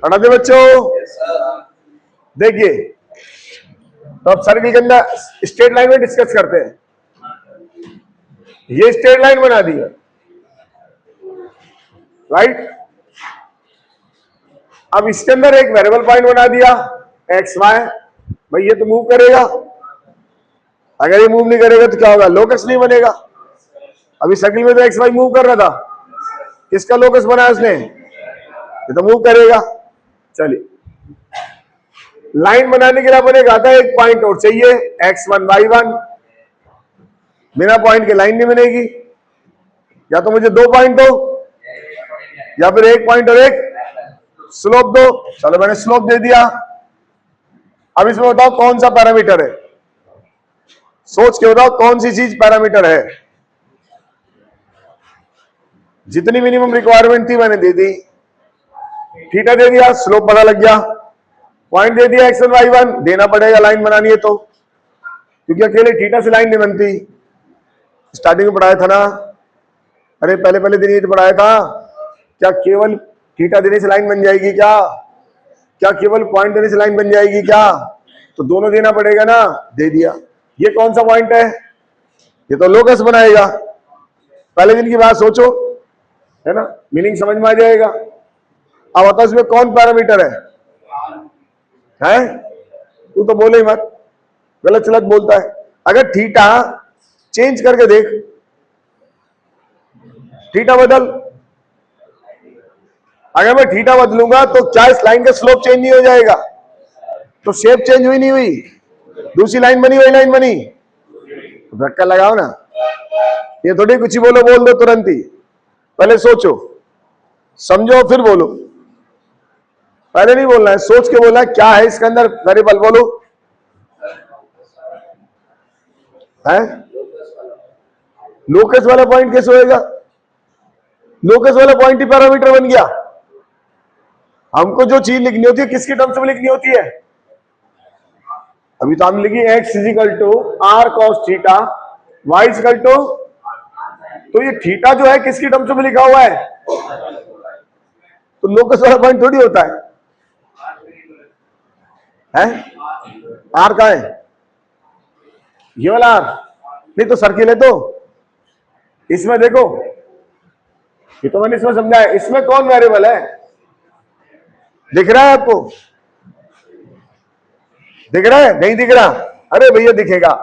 Speaker 1: पढ़ा दे बच्चों। देखिए तो अब सर्किल के अंदर स्ट्रेट लाइन में डिस्कस करते हैं। ये स्ट्रेट लाइन बना दी है, राइट। अब इसके अंदर एक वेरिएबल पॉइंट बना दिया एक्स वाई। भाई ये तो मूव करेगा, अगर ये मूव नहीं करेगा तो क्या होगा, लोकस नहीं बनेगा। अभी सर्किल में तो एक्स वाई मूव कर रहा था, किसका लोकस बनाया उसने, ये तो मूव करेगा। चलिए लाइन बनाने के लिए अपने कहा था एक पॉइंट और चाहिए x1 y1। बिना पॉइंट के लाइन नहीं बनेगी, या तो मुझे 2 पॉइंट दो या फिर 1 पॉइंट और 1 स्लोप दो। चलो मैंने स्लोप दे दिया। अब इसमें बताओ कौन सा पैरामीटर है, सोच के बताओ कौन सी चीज पैरामीटर है। जितनी मिनिमम रिक्वायरमेंट थी मैंने दे दी, थीटा दे दिया, स्लोप पता लग गया, पॉइंट दे दिया x1 y1, देना पड़ेगा लाइन बनानी है तो, क्योंकि अकेले थीटा से लाइन नहीं बनती। स्टार्टिंग में पढ़ाया था ना, अरे पहले पहले दिन ये तो पढ़ाया था, क्या केवल थीटा देने से लाइन बन जाएगी क्या केवल पॉइंट देने से लाइन बन जाएगी क्या, तो दोनों देना पड़ेगा ना, दे दिया। ये कौन सा पॉइंट है, ये तो लोकस बनाएगा। पहले दिन की बात सोचो, है ना, मीनिंग समझ में आ जाएगा। अब बताओ इसमें कौन पैरामीटर है? तू तो बोले ही मत, गलत सलत बोलता है। अगर थीटा चेंज करके देख, थीटा बदल, अगर मैं थीटा बदलूंगा तो क्या इस लाइन का स्लोप चेंज नहीं हो जाएगा? तो शेप चेंज हुई नहीं हुई, दूसरी लाइन बनी, वही लाइन बनी, तो धक्का लगाओ ना। ये थोड़ी कुछ ही बोल दो तुरंत ही, पहले सोचो समझो फिर बोलो। पहले नहीं बोलना है, सोच के बोलना है क्या है इसके अंदर वेरिएबल, बोलो है। लोकस वाला पॉइंट कैसे होएगा? लोकस वाला पॉइंट ही पैरामीटर बन गया। हमको जो चीज लिखनी होती है किसके टर्म्स में लिखनी होती है? अभी तो हम लिखी x equal to r cos theta, y equal to, तो ये थीटा जो है किसकी टर्म्स में लिखा हुआ है? तो लोकस वाला पॉइंट थोड़ी होता है, आर का है, ये वाला आर नहीं तो सर्किल है। तो इसमें देखो, ये तो मैंने इसमें समझाया, इसमें कौन वेरिएबल है? दिख रहा है आपको? दिख रहा है? नहीं दिख रहा? अरे भैया दिखेगा।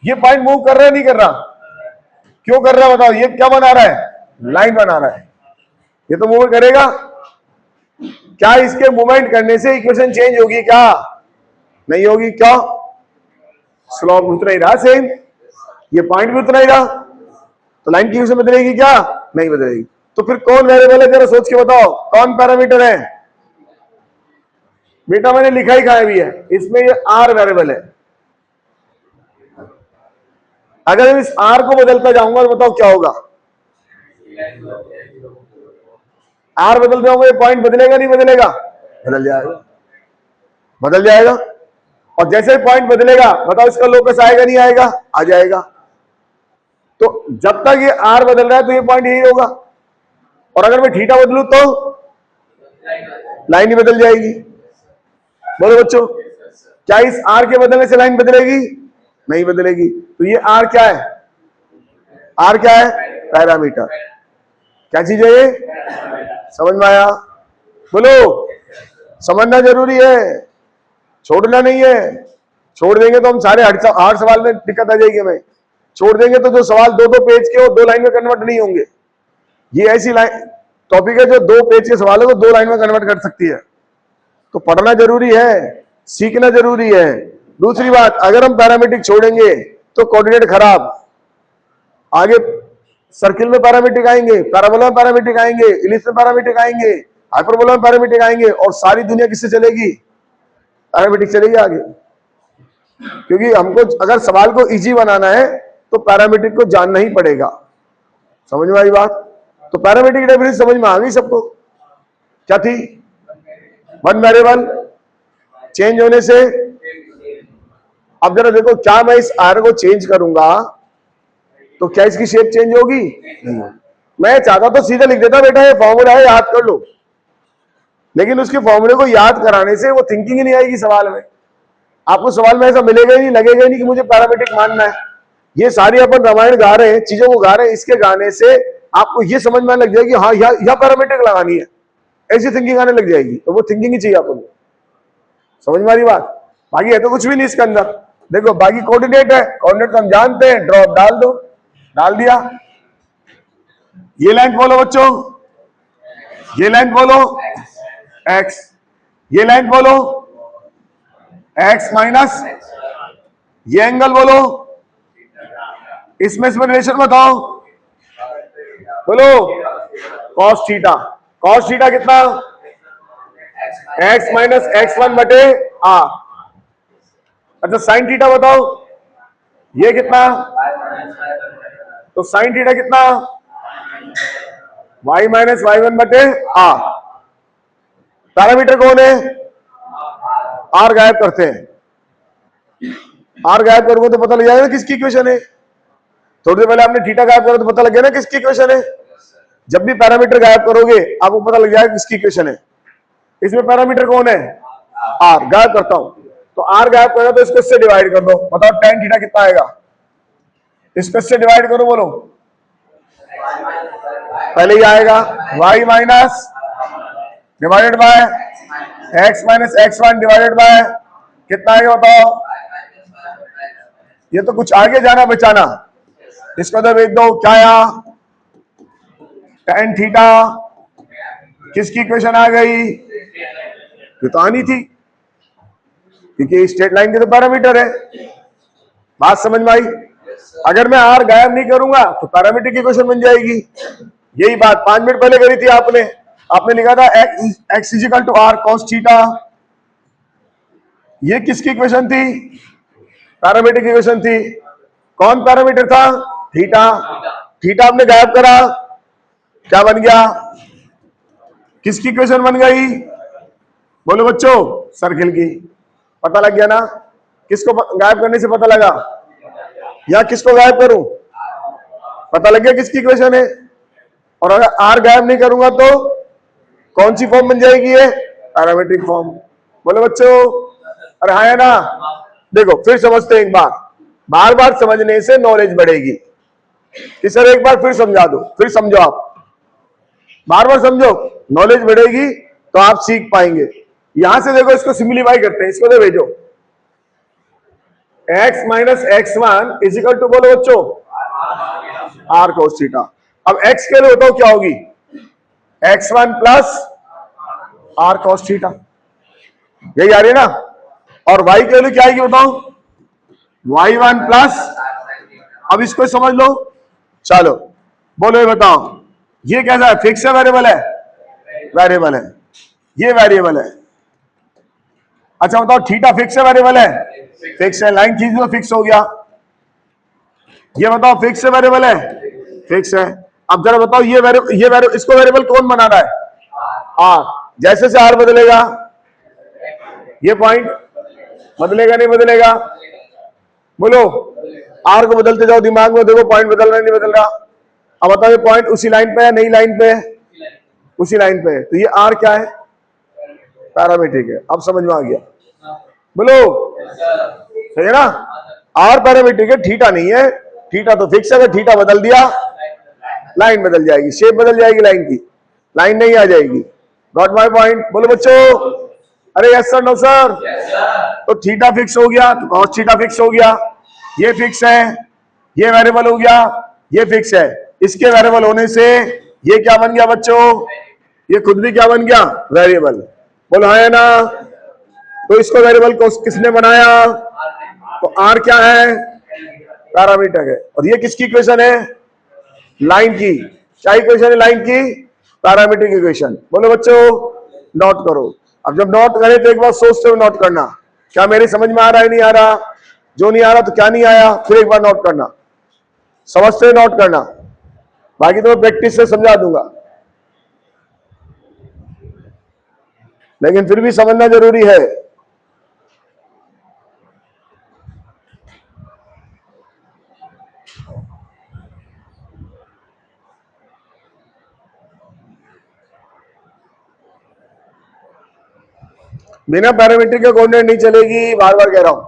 Speaker 1: ये पॉइंट मूव कर रहा है नहीं कर रहा? क्यों कर रहा है बताओ? ये क्या बना रहा है? लाइन बना रहा है। ये तो मूव करेगा। क्या इसके मूवमेंट करने से इक्वेशन चेंज होगी क्या? नहीं होगी। क्या? स्लोप उतना ही रहा सेम, ये पॉइंट भी उतना ही रहा, तो लाइन की इक्वेशन बदलेगी क्या? नहीं बदलेगी। तो फिर कौन वेरिएबल है, जरा सोच के बताओ कौन पैरामीटर है? बेटा मैंने लिखा ही खाया भी है, इसमें ये आर वेरिएबल है। अगर इस आर को बदलता जाऊंगा तो बताओ क्या होगा? आर बदल जाऊंगा, ये पॉइंट बदलेगा नहीं बदलेगा? बदल जाएगा, बदल जाएगा। और जैसे पॉइंट बदलेगा बताओ इसका लोकस आएगा नहीं आएगा? आ जाएगा। तो जब तक ये आर बदल रहा है तो ये पॉइंट यही होगा। और अगर मैं थीटा बदलूं तो लाइन ही बदल जाएगी। बोलो बच्चों, क्या इस आर के बदलने से लाइन बदलेगी? नहीं बदलेगी। तो ये आर क्या है? आर क्या है? पैरामीटर। क्या चीज है ये? समझ में आया? बोलो, समझना जरूरी है, छोड़ना नहीं है। छोड़ देंगे तो हम सारे 8 सवाल में दिक्कत आ जाएगी हमें। छोड़ देंगे तो जो सवाल 2-2 पेज के और 2 लाइन में कन्वर्ट नहीं होंगे। ये ऐसी लाइन टॉपिक है जो 2 पेज के सवालों को 2 लाइन में कन्वर्ट कर सकती है। तो पढ़ना जरूरी है, सीखना जरूरी है। दूसरी बात, अगर हम पैरामीट्रिक छोड़ेंगे तो कोऑर्डिनेट खराब। आगे सर्किल में पैरामीट्रिक आएंगे, पैराबोला में पैरामीट्रिक आएंगे, इलिप्स में पैरामीट्रिक आएंगे, हाइपरबोला में पैरामीट्रिक आएंगे, और सारी दुनिया किससे चलेगी? पैरामीट्रिक चलेगी आगे। क्योंकि हमको अगर सवाल को इजी बनाना है तो पैरामीट्रिक को जानना ही पड़ेगा। समझ में आई बात? तो पैरामीट्रिक डेफिनेशन समझ में आ गई सबको? क्या थी? वन वेरिएबल चेंज होने से। अब जरा देखो, क्या मैं इस आर को चेंज करूंगा तो क्या इसकी शेप चेंज होगी? मैं चाहता तो सीधे लिख देता, बेटा ये फॉर्मूला है याद कर लो। लेकिन उसके फॉर्मूले को याद कराने से वो थिंकिंग ही नहीं आएगी सवाल में। आपको सवाल में ऐसा मिलेगा ही नहीं, लगेगा ही नहीं कि मुझे पैरामीट्रिक मानना है। ये सारी अपन रामायण गा रहे हैं, चीजों को गा रहे हैं, इसके गाने से आपको ये समझ में लग जाएगी हाँ यह पैरामीट्रिक लगानी है, ऐसी थिंकिंग आने लग जाएगी। तो वो थिंकिंग ही चाहिए आपको, समझ में आ रही बात? बाकी है तो कुछ भी नहीं इसके अंदर। देखो बाकी कोऑर्डिनेट है, कोऑर्डिनेट तो हम जानते हैं, ड्रॉप डाल दो, डाल दिया। ये लाइन बोलो बच्चों, ये लाइन बोलो x, ये लाइन बोलो x माइनस, ये एंगल बोलो, इसमें रिलेशन बताओ, बोलो cos थीटा। cos थीटा कितना? x माइनस x1 बटे r। अच्छा साइन थीटा बताओ, ये कितना? तो साइन थीटा कितना? y माइनस y1 बटे r। पैरामीटर कौन है? r गायब करते हैं, r गायब करोगे तो पता लग जाएगा किसकी इक्वेशन है। थोड़ी देर पहले आपने थीटा गायब करा तो पता लग गया ना किसकी इक्वेशन है। जब भी पैरामीटर गायब करोगे आपको पता लग जाएगा किसकी इक्वेशन है। इसमें पैरामीटर कौन है? r। गायब करता हूं तो r गायब करेगा तो इसको इससे डिवाइड कर दो, बताओ tan थीटा कितना आएगा? इसको इससे डिवाइड करो, बोलो पहले ही आएगा y minus divided by x minus x1 divided by कितना आएगा बताओ? ये तो कुछ आगे जाना बचाना, इसको तो देख दो क्या आया? tan थीटा किसकी इक्वेशन आ गई? ये तो आनी थी क्योंकि स्ट्रेट लाइन के तो पैरामीटर है। बात समझ में आई? अगर मैं r गायब नहीं करूंगा तो पैरामीटर की इक्वेशन बन जाएगी। यही बात 5 मिनट पहले करी थी आपने लिखा था x equal to r cos theta. ये किसकी इक्वेशन थी? पैरामीटर की इक्वेशन थी। कौन पैरामीटर था? थीटा। थीटा आपने गायब करा, क्या बन गया? किसकी इक्वेशन बन गई? बोलो बच्चों, सर्किल की। पता लग गया ना? किसको गायब करने से पता लगा? या किसको गायब करूं? पता लग गया किसकी इक्वेशन है। और अगर r गायब नहीं करूंगा तो कौन सी फॉर्म बन जाएगी? ये पैरामीट्रिक फॉर्म। बोलो बच्चों, अरे हाँ है ना? देखो फिर समझते हैं एक बार, बार बार समझने से नॉलेज बढ़ेगी। कि सर एक बार फिर समझा दो, फिर समझो आप, बार बार समझो, नॉलेज बढ़ेगी तो आप सीख पाएंगे। यहां से देखो इसको सिंपलीफाई करते हैं, इसको तो भेजो x minus x1 is equal to, बोलो बच्चों r cos थीटा। अब x के लिए बताओ क्या होगी? x1 plus r cos theta, यही आ रही है ना? और y के लिए क्या आएगी बताओ? y1 प्लस, अब इसको समझ लो, चलो बोलो ये बताओ, ये कैसा है? फिक्स है वेरिएबल है? वेरिएबल है, ये वेरिएबल है। अच्छा बताओ थीटा फिक्स है वेरिएबल है? फिक्स है। लाइन खींच दो, फिक्स हो गया। ये बताओ फिक्स है वेरिएबल है? फिक्स है। अब जरा बताओ ये वेरिएबल इसको वेरिएबल कौन बना रहा है? r। जैसे से r बदलेगा ये पॉइंट बदलेगा नहीं बदलेगा? बोलो r को बदलते जाओ, दिमाग में देखो पॉइंट बदल रहा नहीं बदल रहा। अब बताओ ये पॉइंट उसी लाइन पे है, नई लाइन पे है? उसी लाइन पे है। तो ये r क्या है? पैरामीट्रिक है। अब समझ में आ गया? बोलो सही है ना? r पैरामीट्रिक है, थीटा नहीं है। थीटा तो फिक्स है, अगर थीटा बदल दिया लाइन बदल जाएगी, शेप बदल जाएगी लाइन की, लाइन नहीं आ जाएगी। Got my point? बोलो बच्चों, अरे यस सर, नो सर। तो थीटा फिक्स हो गया तो cos थीटा फिक्स हो गया, ये फिक्स है, ये वेरिएबल हो गया, ये फिक्स है। इसके वेरिएबल होने से ये क्या बन गया बच्चों? ये खुद भी क्या बन गया? वेरिएबल। बोलो हाँ है ना? तो इसको वेरिएबल को किसने बनाया? तो r क्या है? पैरामीटर है। और ये किसकी इक्वेशन है? लाइन की। क्या इक्वेशन है लाइन की? Parametric equation. बोलो बच्चों नोट करो। अब जब नोट करें तो एक बार सोचते हुए नोट करना, क्या मेरी समझ में आ रहा है नहीं आ रहा? जो नहीं आ रहा तो क्या नहीं आया, फिर एक बार नोट करना, समझते हुए नोट करना। बाकी तो मैं प्रैक्टिस से समझा दूंगा, लेकिन फिर भी समझना जरूरी है। बिना पैरामीट्रिक के कोऑर्डिनेट नहीं चलेगी, बार बार कह रहा हूं।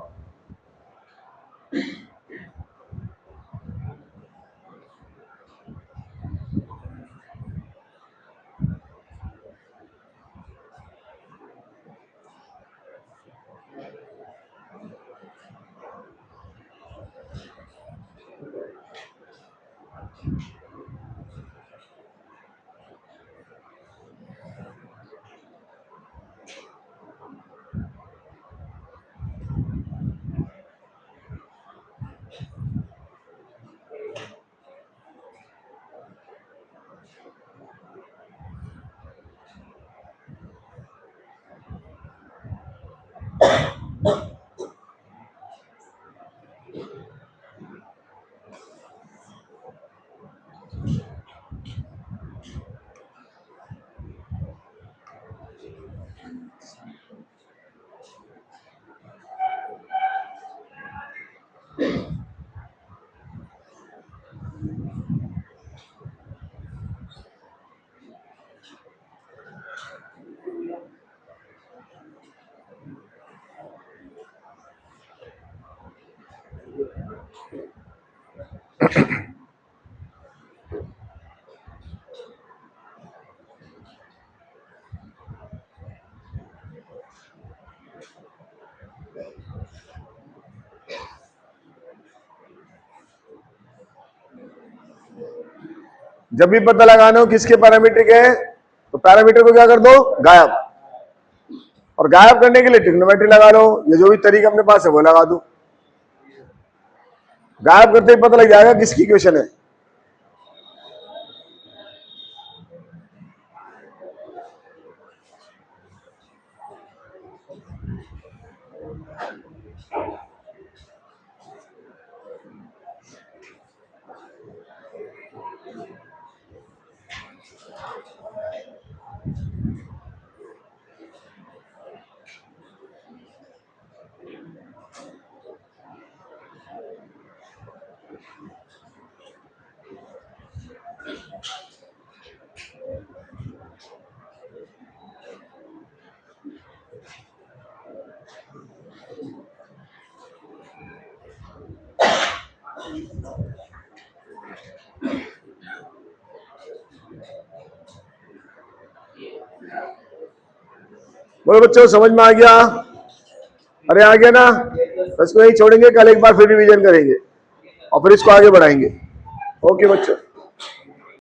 Speaker 1: जब भी पता लगाना हो किसके पैरामीट्रिक है तो पैरामीटर को क्या कर दो, गायब। और गायब करने के लिए ट्रिग्नोमेट्री लगा लो, ये जो भी तरीका अपने पास है वो लगा दो। गायब करते ही पता लग जाएगा किसकी इक्वेशन है। बोलो बच्चों, समझ में आ गया? अरे आ गया ना? तो इसको यही छोड़ेंगे, कल एक बार फिर रिवीजन करेंगे और फिर इसको आगे बढ़ाएंगे। ओके बच्चों।